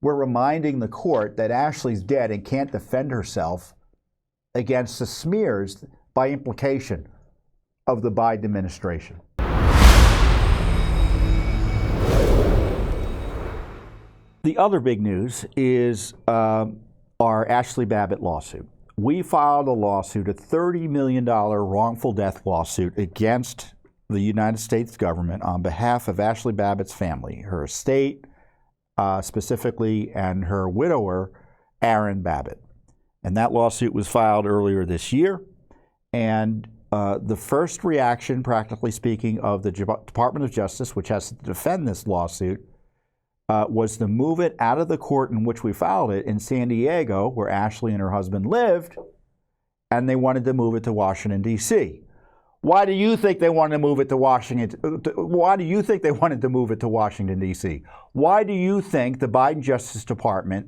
we're reminding the court that Ashli's dead and can't defend herself against the smears, by implication, of the Biden administration. The other big news is our Ashli Babbitt lawsuit. We filed a lawsuit, a $30 million wrongful death lawsuit against the United States government on behalf of Ashli Babbitt's family, her estate specifically, and her widower, Aaron Babbitt. And that lawsuit was filed earlier this year. And the first reaction, practically speaking, of the Department of Justice, which has to defend this lawsuit, was to move it out of the court in which we filed it in San Diego, where Ashli and her husband lived, and they wanted to move it to Washington, D.C. Why do you think they wanted to move it to Washington? Why do you think they wanted to move it to Washington, D.C.? Why do you think the Biden Justice Department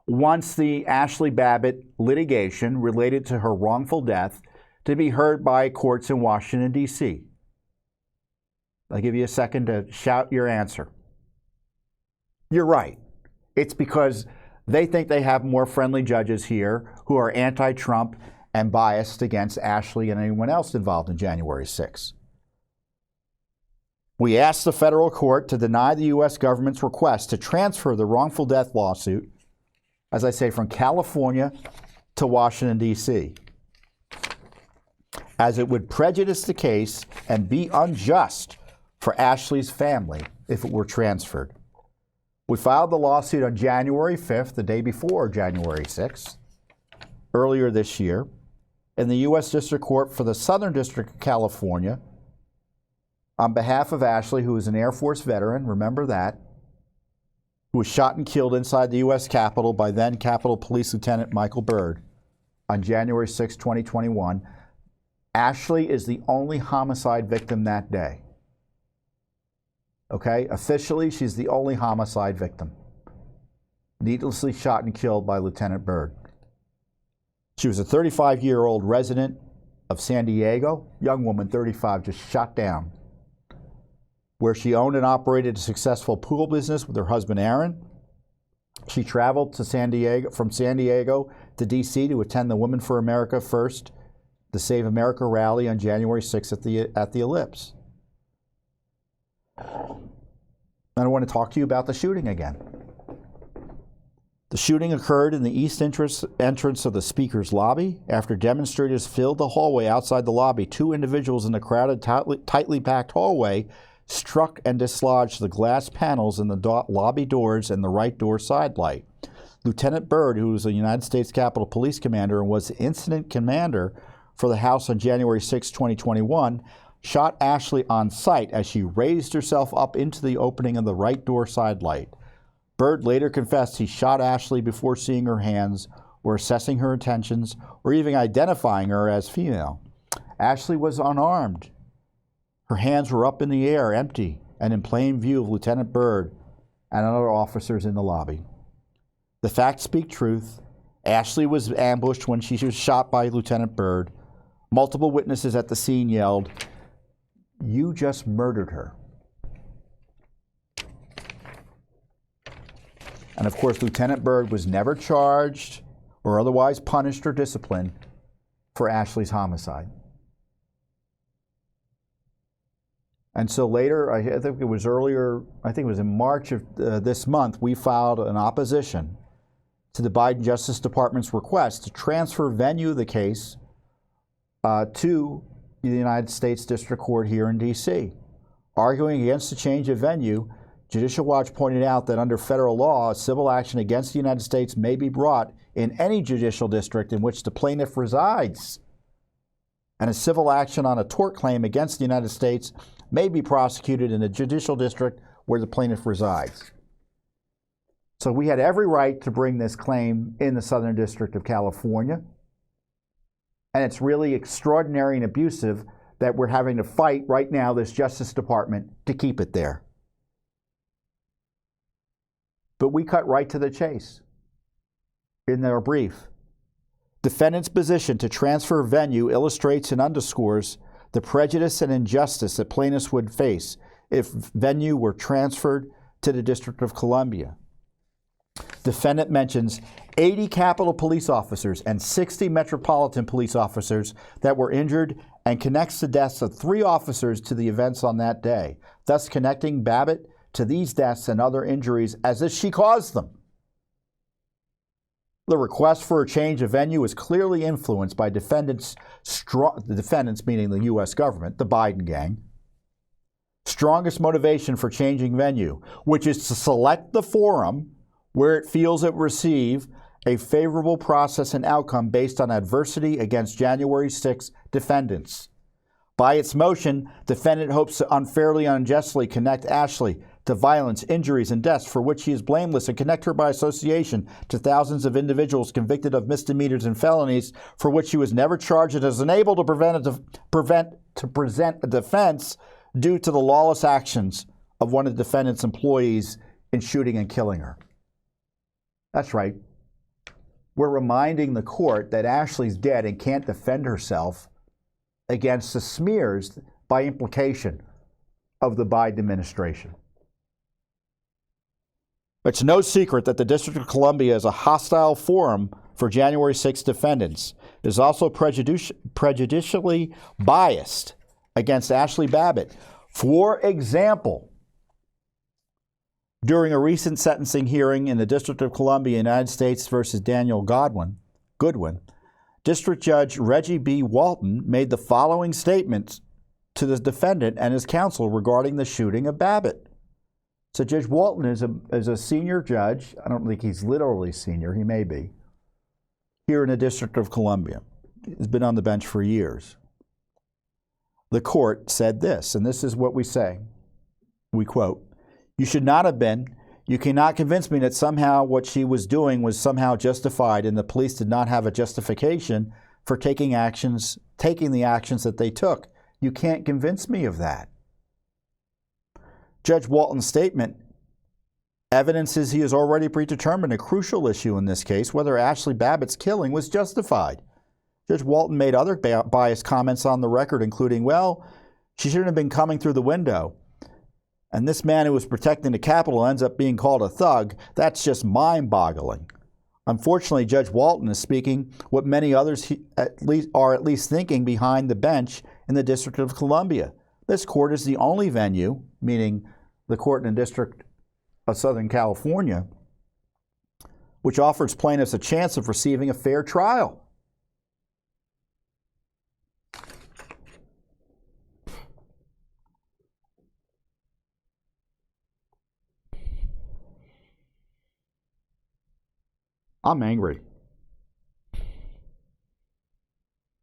wants the Ashli Babbitt litigation related to her wrongful death to be heard by courts in Washington, D.C.? I'll give you a second to shout your answer. You're right. It's because they think they have more friendly judges here who are anti-Trump and biased against Ashli and anyone else involved in January 6th. We asked the federal court to deny the U.S. government's request to transfer the wrongful death lawsuit, as I say, from California to Washington, D.C., as it would prejudice the case and be unjust for Ashli's family if it were transferred. We filed the lawsuit on January 5th, the day before January 6th, earlier this year, in the U.S. District Court for the Southern District of California, on behalf of Ashli, who is an Air Force veteran, remember that, who was shot and killed inside the U.S. Capitol by then Capitol Police Lieutenant Michael Byrd on January 6, 2021. Ashli is the only homicide victim that day. Okay? Officially, she's the only homicide victim, needlessly shot and killed by Lieutenant Byrd. She was a 35-year-old resident of San Diego, young woman, 35, just shot down, where she owned and operated a successful pool business with her husband, Aaron. She traveled to from San Diego to D.C. to attend the Women for America First, the Save America rally on January 6th at the Ellipse. And I want to talk to you about the shooting again. The shooting occurred in the east entrance of the Speaker's lobby. After demonstrators filled the hallway outside the lobby, two individuals in the crowded, tightly packed hallway struck and dislodged the glass panels in the lobby doors and the right door side light. Lieutenant Byrd, who was a United States Capitol Police commander and was the incident commander for the House on January 6, 2021, shot Ashli on sight as she raised herself up into the opening of the right door side light. Byrd later confessed he shot Ashli before seeing her hands or assessing her intentions or even identifying her as female. Ashli was unarmed. Her hands were up in the air, empty, and in plain view of Lieutenant Byrd and other officers in the lobby. The facts speak truth. Ashli was ambushed when she was shot by Lieutenant Byrd. Multiple witnesses at the scene yelled, "You just murdered her." And of course, Lieutenant Byrd was never charged or otherwise punished or disciplined for Ashli's homicide. And so later, I think it was in March of this month, we filed an opposition to the Biden Justice Department's request to transfer venue of the case to the United States District Court here in D.C. Arguing against the change of venue, Judicial Watch pointed out that under federal law, a civil action against the United States may be brought in any judicial district in which the plaintiff resides. And a civil action on a tort claim against the United States may be prosecuted in a judicial district where the plaintiff resides. So we had every right to bring this claim in the Southern District of California. And it's really extraordinary and abusive that we're having to fight right now, this Justice Department, to keep it there. But we cut right to the chase in their brief. Defendant's position to transfer venue illustrates and underscores the prejudice and injustice that plaintiffs would face if venue were transferred to the District of Columbia. defendant mentions 80 Capitol police officers and 60 Metropolitan police officers that were injured and connects the deaths of 3 officers to the events on that day, thus connecting Babbitt to these deaths and other injuries as if she caused them. The request for a change of venue is clearly influenced by the defendants, meaning the U.S. government, the Biden gang, strongest motivation for changing venue, which is to select the forum where it feels it will receive a favorable process and outcome based on adversity against January 6 defendants. By its motion, defendant hopes to unfairly and unjustly connect Ashli to violence, injuries, and deaths for which she is blameless and connect her by association to thousands of individuals convicted of misdemeanors and felonies for which she was never charged and is unable to present a defense due to the lawless actions of one of the defendant's employees in shooting and killing her. That's right. We're reminding the court that Ashli's dead and can't defend herself against the smears by implication of the Biden administration. It's no secret that the District of Columbia is a hostile forum for January 6 defendants. It is also prejudicially biased against Ashli Babbitt. For example, during a recent sentencing hearing in the District of Columbia, United States versus Daniel Goodwin, District Judge Reggie B. Walton made the following statements to the defendant and his counsel regarding the shooting of Babbitt. So Judge Walton is a senior judge. I don't think he's literally senior. He may be. Here in the District of Columbia. He's been on the bench for years. The court said this, and this is what we say. We quote, "You should not have been. You cannot convince me that somehow what she was doing was somehow justified and the police did not have a justification for taking the actions that they took. You can't convince me of that." Judge Walton's statement evidences he has already predetermined a crucial issue in this case, whether Ashli Babbitt's killing was justified. Judge Walton made other biased comments on the record, including, well, she shouldn't have been coming through the window. And this man who was protecting the Capitol ends up being called a thug. That's just mind-boggling. Unfortunately, Judge Walton is speaking what many others are at least thinking behind the bench in the District of Columbia. This court is the only venue, meaning the court in the District of Southern California, which offers plaintiffs a chance of receiving a fair trial. I'm angry.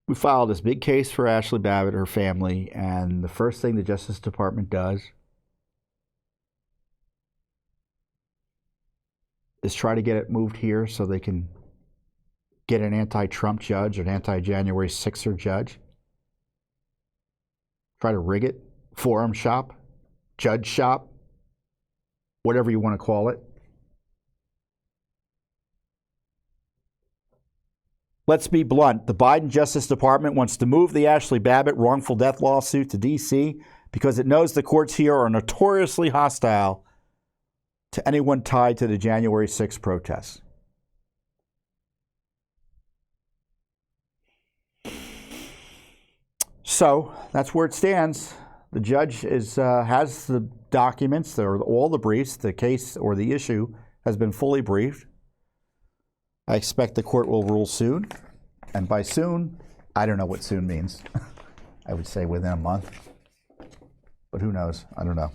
We filed this big case for Ashli Babbitt, her family, and the first thing the Justice Department does is try to get it moved here so they can get an anti-Trump judge, an anti-January 6er judge. Try to rig it, forum shop, judge shop, whatever you want to call it. Let's be blunt. The Biden Justice Department wants to move the Ashli Babbitt wrongful death lawsuit to D.C. because it knows the courts here are notoriously hostile to anyone tied to the January 6th protests. So that's where it stands. The judge has the documents, all the briefs. The case or the issue has been fully briefed. I expect the court will rule soon. And by soon, I don't know what soon means. I would say within a month. But who knows? I don't know.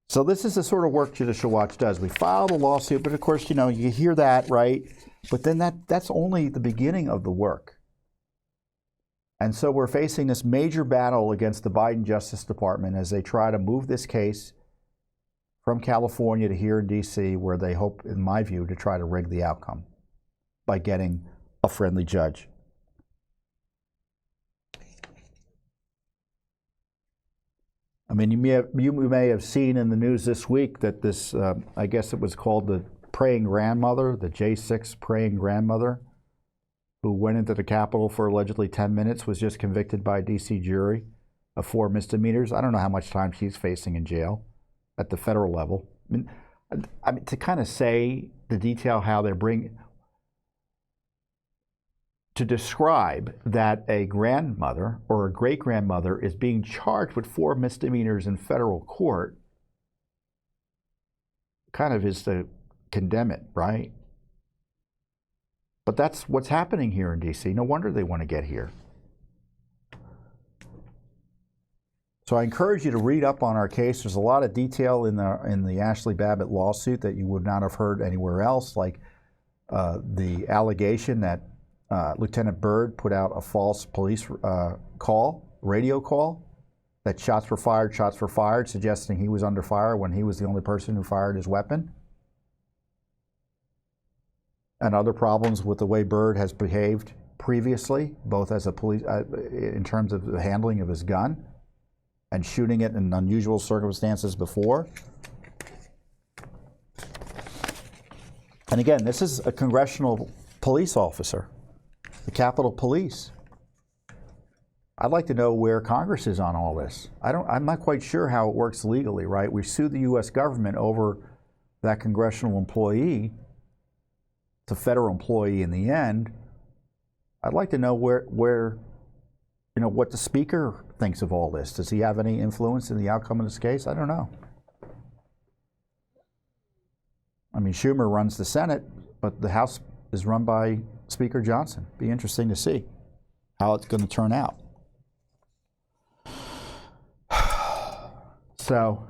So this is the sort of work Judicial Watch does. We filed a lawsuit, but of course, you hear that, right? But then that's only the beginning of the work. And so we're facing this major battle against the Biden Justice Department as they try to move this case from California to here in D.C., where they hope, in my view, to try to rig the outcome by getting a friendly judge. I mean, you may have seen in the news this week that this, I guess it was called the praying grandmother, the J6 praying grandmother, who went into the Capitol for allegedly 10 minutes, was just convicted by a D.C. jury of 4 misdemeanors. I don't know how much time she's facing in jail at the federal level. I mean, I mean, to kind of say the detail how they're to describe that a grandmother or a great-grandmother is being charged with 4 misdemeanors in federal court kind of is to condemn it, right? But that's what's happening here in D.C. No wonder they want to get here. So I encourage you to read up on our case. There's a lot of detail in the Ashli Babbitt lawsuit that you would not have heard anywhere else, like the allegation that Lieutenant Byrd put out a false police radio call, that shots were fired, suggesting he was under fire when he was the only person who fired his weapon. And other problems with the way Byrd has behaved previously, both as a police, in terms of the handling of his gun and shooting it in unusual circumstances before. And again, this is a congressional police officer, the Capitol Police. I'd like to know where Congress is on all this. I'm not quite sure how it works legally, right? We sued the U.S. government over that congressional employee. It's a federal employee in the end. I'd like to know where what the Speaker thinks of all this. Does he have any influence in the outcome of this case? I don't know. I mean, Schumer runs the Senate, but the House is run by Speaker Johnson. Be interesting to see how it's going to turn out. So,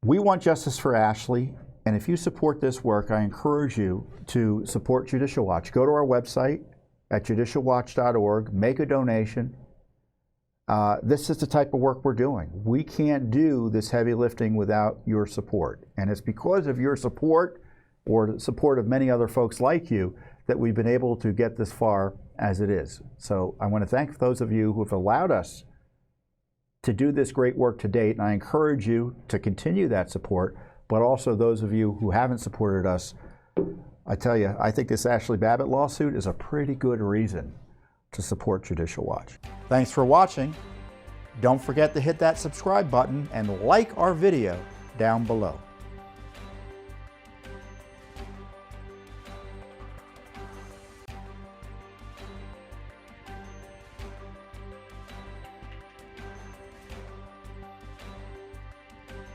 we want justice for Ashli, and if you support this work, I encourage you to support Judicial Watch. Go to our website at judicialwatch.org, make a donation. This is the type of work we're doing. We can't do this heavy lifting without your support, and it's because of your support or the support of many other folks like you that we've been able to get this far as it is. So I want to thank those of you who have allowed us to do this great work to date, and I encourage you to continue that support, but also those of you who haven't supported us. I tell you, I think this Ashli Babbitt lawsuit is a pretty good reason to support Judicial Watch. Thanks for watching. Don't forget to hit that subscribe button and like our video down below.